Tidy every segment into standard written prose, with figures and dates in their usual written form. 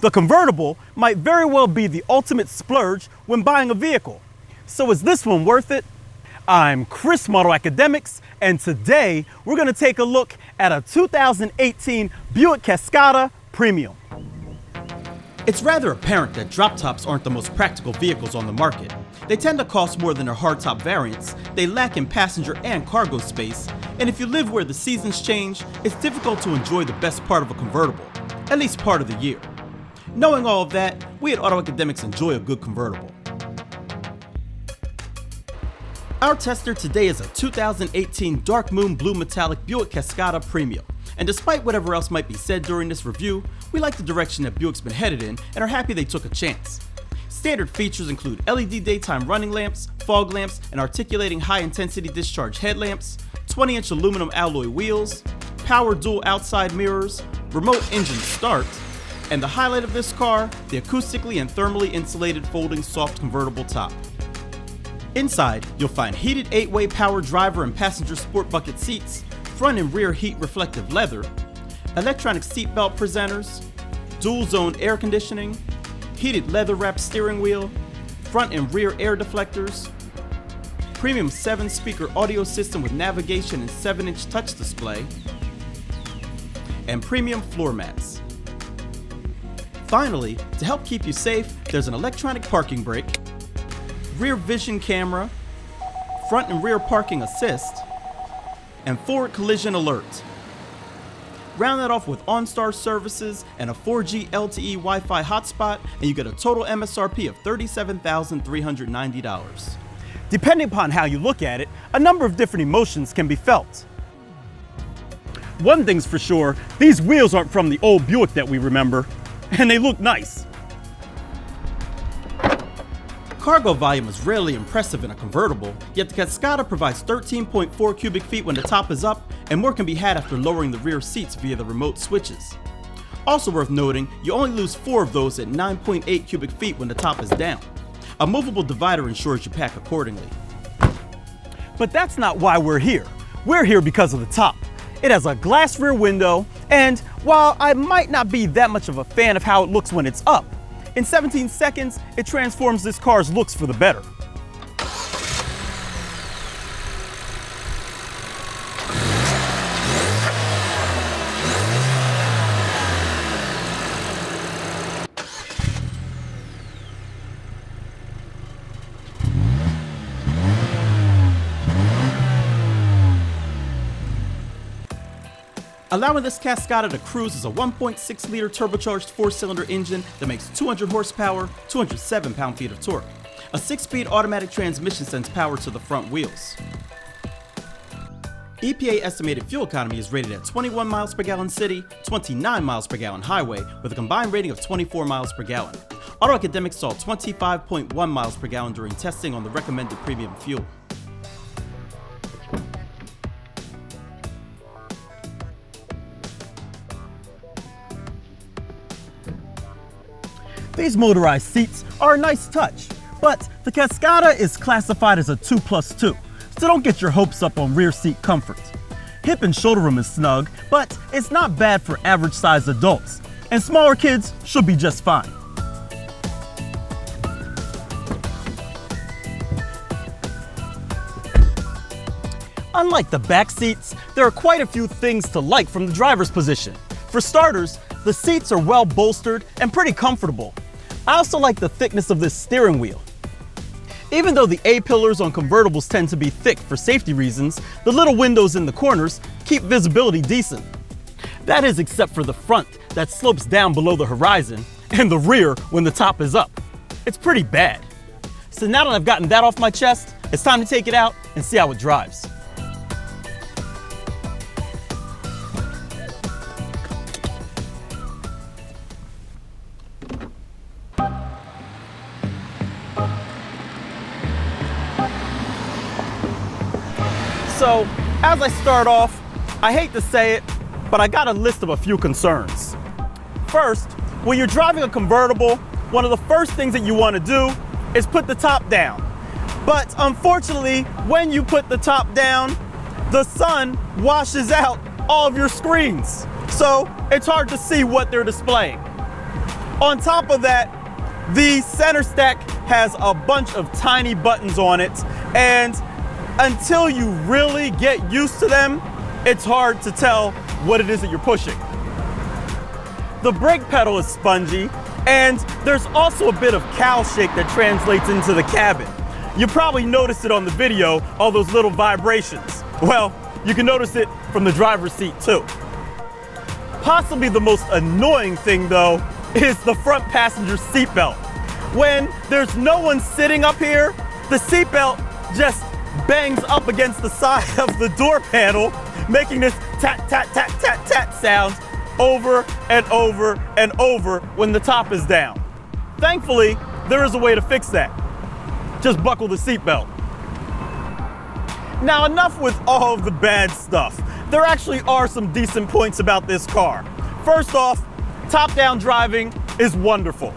The convertible might very well be the ultimate splurge when buying a vehicle. So is this one worth it? I'm Chris from AutoAcademics, and today we're going to take a look at a 2018 Buick Cascada Premium. It's rather apparent that drop tops aren't the most practical vehicles on the market. They tend to cost more than their hardtop variants, they lack in passenger and cargo space, and if you live where the seasons change, it's difficult to enjoy the best part of a convertible, at least part of the year. Knowing all of that, we at AutoAcademics enjoy a good convertible. Our tester today is a 2018 Dark Moon Blue Metallic Buick Cascada Premium. And despite whatever else might be said during this review, we like the direction that Buick's been headed in and are happy they took a chance. Standard features include LED daytime running lamps, fog lamps, and articulating high-intensity discharge headlamps, 20-inch aluminum alloy wheels, power dual outside mirrors, remote engine start, and the highlight of this car, the acoustically and thermally insulated folding soft convertible top. Inside, you'll find heated 8-way power driver and passenger sport bucket seats, front and rear heat reflective leather, electronic seat belt presenters, dual zone air conditioning, heated leather wrapped steering wheel, front and rear air deflectors, premium 7-speaker audio system with navigation and 7-inch touch display, and premium floor mats. Finally, to help keep you safe, there's an electronic parking brake, rear vision camera, front and rear parking assist, and forward collision alert. Round that off with OnStar services and a 4G LTE Wi-Fi hotspot, and you get a total M.S.R.P of $37,390. Depending upon how you look at it, a number of different emotions can be felt. One thing's for sure, these wheels aren't from the old Buick that we remember, and they look nice. Cargo volume is rarely impressive in a convertible, yet the Cascada provides 13.4 cubic feet when the top is up, and more can be had after lowering the rear seats via the remote switches. Also worth noting, you only lose 4 of those at 9.8 cubic feet when the top is down. A movable divider ensures you pack accordingly. But that's not why we're here. We're here because of the top. It has a glass rear window, and while I might not be that much of a fan of how it looks when it's up, in 17 seconds, it transforms this car's looks for the better. Allowing this Cascada to cruise is a 1.6-liter turbocharged 4-cylinder engine that makes 200 horsepower, 207 pound-feet of torque. A 6-speed automatic transmission sends power to the front wheels. EPA estimated fuel economy is rated at 21 miles per gallon city, 29 miles per gallon highway, with a combined rating of 24 miles per gallon. AutoAcademics saw 25.1 miles per gallon during testing on the recommended premium fuel. These motorized seats are a nice touch, but the Cascada is classified as a 2+2, so don't get your hopes up on rear seat comfort. Hip and shoulder room is snug, but it's not bad for average-sized adults, and smaller kids should be just fine. Unlike the back seats, there are quite a few things to like from the driver's position. For starters, the seats are well bolstered and pretty comfortable. I also like the thickness of this steering wheel. Even though the A-pillars on convertibles tend to be thick for safety reasons, the little windows in the corners keep visibility decent. That is except for the front that slopes down below the horizon, and the rear when the top is up. It's pretty bad. So now that I've gotten that off my chest, it's time to take it out and see how it drives. So, as I start off, I hate to say it, but I got a list of a few concerns. First, when you're driving a convertible, one of the first things that you want to do is put the top down. But unfortunately, when you put the top down, the sun washes out all of your screens. So it's hard to see what they're displaying. On top of that, the center stack has a bunch of tiny buttons on it, and until you really get used to them, it's hard to tell what it is that you're pushing. The brake pedal is spongy, and there's also a bit of cow shake that translates into the cabin. You probably noticed it on the video, all those little vibrations. Well, you can notice it from the driver's seat too. Possibly the most annoying thing though is the front passenger seatbelt. When there's no one sitting up here, the seatbelt just bangs up against the side of the door panel, making this tat, tat, tat, tat, tat sound over and over and over when the top is down. Thankfully, there is a way to fix that. Just buckle the seatbelt. Now, enough with all of the bad stuff. There actually are some decent points about this car. First off, top-down driving is wonderful.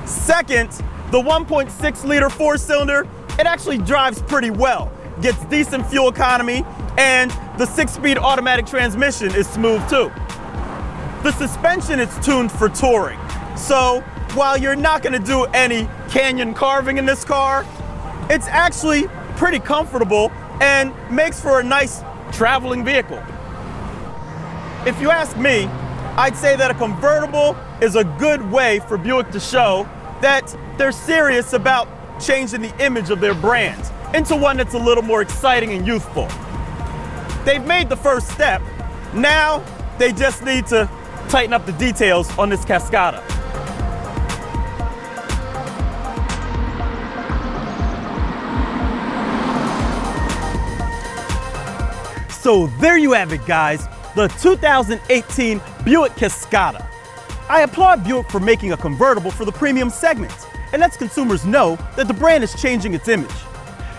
Second, the 1.6 liter four-cylinder, it actually drives pretty well, gets decent fuel economy, and the 6-speed automatic transmission is smooth too. The suspension is tuned for touring, so while you're not going to do any canyon carving in this car, it's actually pretty comfortable and makes for a nice traveling vehicle. If you ask me, I'd say that a convertible is a good way for Buick to show that they're serious about changing the image of their brand into one that's a little more exciting and youthful. They've made the first step. Now they just need to tighten up the details on this Cascada. So there you have it, guys, the 2018 Buick Cascada. I applaud Buick for making a convertible for the premium segment, and lets consumers know that the brand is changing its image.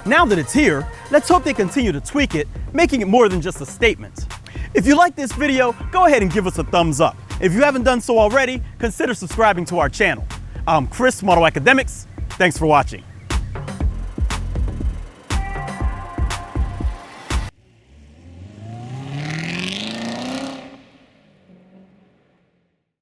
Now that it's here, let's hope they continue to tweak it, making it more than just a statement. If you like this video, go ahead and give us a thumbs up. If you haven't done so already, consider subscribing to our channel. I'm Chris from AutoAcademics. Thanks for watching.